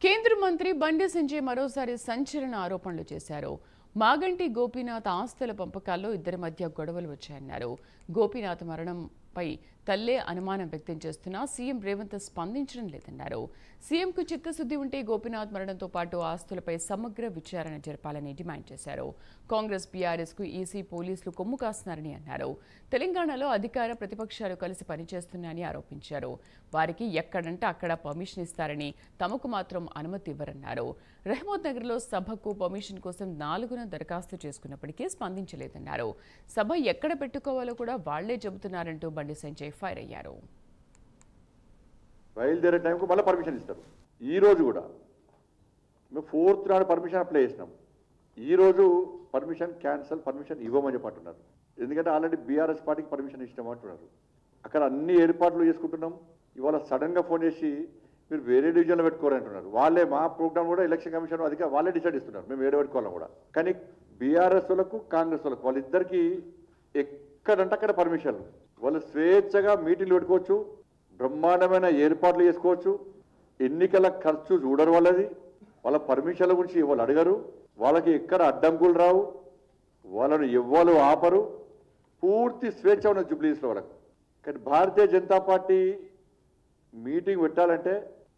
కేంద్ర మంత్రి బండి సంజయ్ మరోసారి సంచలన ఆరోపణలు చేశారు. మాగంటి గోపీనాథ్ ఆస్తుల పంపకాల్లో ఇద్దరి మధ్య గొడవలు వచ్చాయన్నారు. గోపీనాథ్ మరణంపై తల్లే అనుమానం వ్యక్తం చేస్తున్నా సీఎం రేవంత్ స్పందించడం లేదన్నారు. సీఎంకు చిత్తశుద్ధి ఉంటే గోపీనాథ్ మరణంతో పాటు ఆస్తులపై సమగ్ర విచారణ జరపాలని డిమాండ్ చేశారు. కాంగ్రెస్ బీఆర్ఎస్కు ఈసీ పోలీసులు కొమ్ము కాస్తున్నారని అన్నారు. తెలంగాణలో అధికార ప్రతిపక్షాలు కలిసి పనిచేస్తున్నాయని ఆరోపించారు. వారికి ఎక్కడంటే అక్కడ పర్మిషన్ ఇస్తారని, తమకు మాత్రం అనుమతి ఇవ్వరన్నారు. రహమత్ నగర్లో సభకు పర్మిషన్ కోసం 4న దరఖాస్తు చేసుకున్నప్పటికీ స్పందించలేదన్నారు. సభ ఎక్కడ పెట్టుకోవాలో కూడా వాళ్లే చెబుతున్నారంటూ బండి సంజయ్ ఫైర్ అయ్యారు. బయలుదేరే టైంకు మళ్ళీ పర్మిషన్ ఇస్తారు. ఈరోజు కూడా మేము 4th నాడు పర్మిషన్ అప్లై చేసినాం. ఈరోజు పర్మిషన్ క్యాన్సల్, పర్మిషన్ ఇవ్వమని చెప్పంటున్నారు. ఎందుకంటే ఆల్రెడీ బీఆర్ఎస్ పార్టీకి పర్మిషన్ ఇష్టమంటున్నారు. అక్కడ అన్ని ఏర్పాట్లు చేసుకుంటున్నాం. ఇవాళ సడన్గా ఫోన్ చేసి మీరు వేరే డివిజన్లో పెట్టుకోరంటున్నారు. వాళ్ళే మా ప్రోగ్రామ్ కూడా ఎలక్షన్ కమిషన్ అధిక వాళ్ళే డిసైడ్ ఇస్తున్నారు మేము ఏడు పెట్టుకోవాలని కూడా. కానీ బీఆర్ఎస్ వాళ్ళకు కాంగ్రెస్ వాళ్ళకు వాళ్ళిద్దరికీ ఎక్కడంటే అక్కడ పర్మిషన్లు. వాళ్ళు స్వేచ్ఛగా మీటింగ్లు పెట్టుకోవచ్చు, బ్రహ్మాండమైన ఏర్పాట్లు చేసుకోవచ్చు. ఎన్నికల ఖర్చు చూడరు వాళ్ళది. వాళ్ళ పర్మిషన్ల గురించి వాళ్ళు అడగరు. వాళ్ళకి ఎక్కడ అడ్డంకులు రావు. వాళ్ళను ఎవ్వరు ఆపరు. పూర్తి స్వేచ్ఛ ఉన్న జూబ్లీస్లో వాళ్ళకు. కానీ భారతీయ జనతా పార్టీ మీటింగ్ పెట్టాలంటే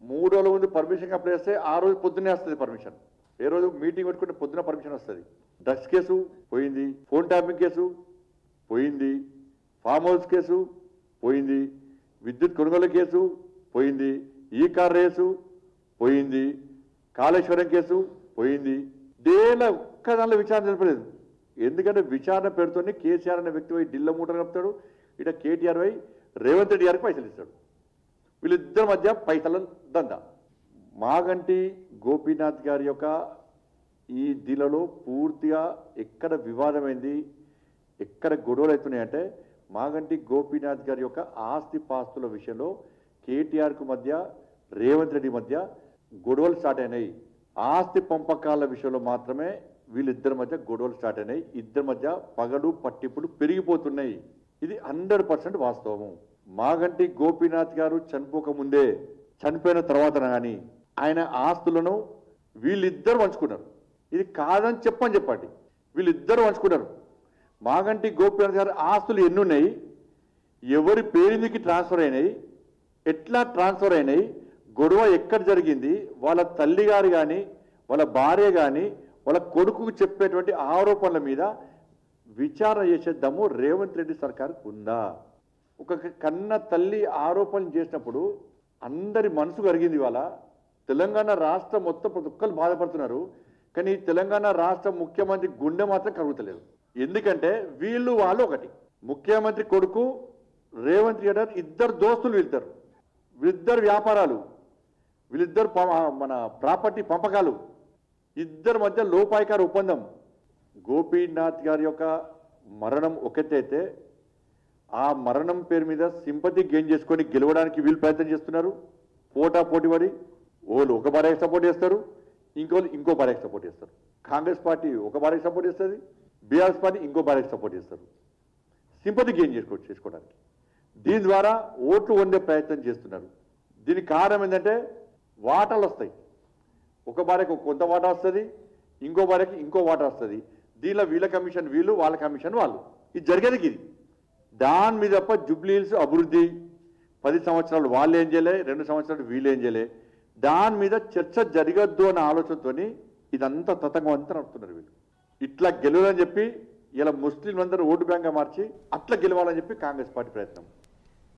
3 రోజుల ముందు పర్మిషన్ అప్లై చేస్తే ఆ రోజు పొద్దున్నే వస్తుంది పర్మిషన్. ఏ రోజు మీటింగ్ పెట్టుకుంటే పొద్దున పర్మిషన్ వస్తుంది. డ్రగ్స్ కేసు పోయింది, ఫోన్ ట్యాపింగ్ కేసు పోయింది, ఫామ్ హౌస్ కేసు పోయింది, విద్యుత్ కొనుగోలు కేసు పోయింది, ఈ కార్ రేసు పోయింది, కాళేశ్వరం కేసు పోయింది. దేనిలో ఒక్క దానిలో విచారణ జరపలేదు. ఎందుకంటే విచారణ పేరుతోనే కేసీఆర్ అనే వ్యక్తి పోయి ఢిల్ల మూట కలుపుతాడు, ఇట కేటీఆర్ పోయి రేవంత్ రెడ్డి గారికి పైసలు ఇస్తాడు. వీళ్ళిద్దరి మధ్య పైసల దందా. మాగంటి గోపీనాథ్ గారి యొక్క ఈ దిలలో పూర్తిగా ఎక్కడ వివాదమైంది, ఎక్కడ గొడవలు అవుతున్నాయంటే మాగంటి గోపీనాథ్ గారి యొక్క ఆస్తి పాస్తుల విషయంలో కేటీఆర్కు మధ్య, రేవంత్ రెడ్డి మధ్య గొడవలు స్టార్ట్ అయినాయి. ఆస్తి పంపకాల విషయంలో మాత్రమే వీళ్ళిద్దరి మధ్య గొడవలు స్టార్ట్ అయినాయి. ఇద్దరి మధ్య పగలు పట్టింపులు పెరిగిపోతున్నాయి. ఇది 100% వాస్తవము. మాగంటి గోపీనాథ్ గారు చనిపోకముందే, చనిపోయిన తర్వాత కానీ ఆయన ఆస్తులను వీళ్ళిద్దరు పంచుకున్నారు. ఇది కాదని చెప్పండి. వీళ్ళిద్దరు పంచుకున్నారు. మాగంటి గోపీనాథ్ గారు ఆస్తులు ఎన్ని ఉన్నాయి, ఎవరి పేరుకి ట్రాన్స్ఫర్ అయినాయి, ఎట్లా ట్రాన్స్ఫర్ అయినాయి, గొడవ ఎక్కడ జరిగింది, వాళ్ళ తల్లి గారు కానీ వాళ్ళ భార్య కానీ వాళ్ళ కొడుకు చెప్పేటువంటి ఆరోపణల మీద విచారణ చేసే దమ్ము రేవంత్ రెడ్డి సర్కార్కు ఉందా? ఒక కన్న తల్లి ఆరోపణలు చేసినప్పుడు అందరి మనసు కరిగింది. ఇవాళ తెలంగాణ రాష్ట్రం మొత్తం ప్రతి ఒక్కరు బాధపడుతున్నారు. కానీ తెలంగాణ రాష్ట్ర ముఖ్యమంత్రి గుండె మాత్రం కరుగుతలేదు. ఎందుకంటే వీళ్ళు వాళ్ళు ఒకటి. ముఖ్యమంత్రి కొడుకు రేవంత్ రెడ్డి ఇద్దరు దోస్తులు, వీళ్ళిద్దరు వ్యాపారాలు, వీళ్ళిద్దరు మన ప్రాపర్టీ పంపకాలు, ఇద్దరి మధ్య లోపాయికార ఒప్పందం. గోపీనాథ్ గారి యొక్క మరణం ఒకటైతే ఆ మరణం పేరు మీద సింపతి గెయిన్ చేసుకొని గెలవడానికి వీళ్ళు ప్రయత్నం చేస్తున్నారు. పోటీ పడి వాళ్ళు ఒక భార్యకి సపోర్ట్ చేస్తారు, ఇంకోళ్ళు ఇంకో భార్యకి సపోర్ట్ చేస్తారు. కాంగ్రెస్ పార్టీ ఒక భార్యకి సపోర్ట్ చేస్తుంది, బీఆర్ఎస్ పార్టీ ఇంకో భార్యకి సపోర్ట్ చేస్తారు, సింపతి గెయిన్ చేసుకోవడానికి. దీని ద్వారా ఓట్లు పొందే ప్రయత్నం చేస్తున్నారు. దీనికి కారణం ఏంటంటే వాటాలు వస్తాయి. ఒక భార్యకు కొంత వాటా వస్తుంది, ఇంకో భార్యకి ఇంకో వాటా వస్తుంది. దీనిలో వీళ్ళ కమిషన్ వీళ్ళు, వాళ్ళ కమిషన్ వాళ్ళు. ఇది జరిగేది ఇది. దాని మీద తప్ప జూబ్లీహిల్స్ అభివృద్ధి 10 సంవత్సరాలు వాళ్ళు ఏం చేయలే, 2 సంవత్సరాలు వీళ్ళు ఏం చేయలే. దాని మీద చర్చ జరగద్దు అన్న ఆలోచనతో ఇదంతా తతంగం అంతా నడుపుతున్నారు వీళ్ళు. ఇట్లా గెలవాలని చెప్పి ఇలా ముస్లింలందరూ ఓటు బ్యాంక్గా మార్చి అట్లా గెలవాలని చెప్పి కాంగ్రెస్ పార్టీ ప్రయత్నం.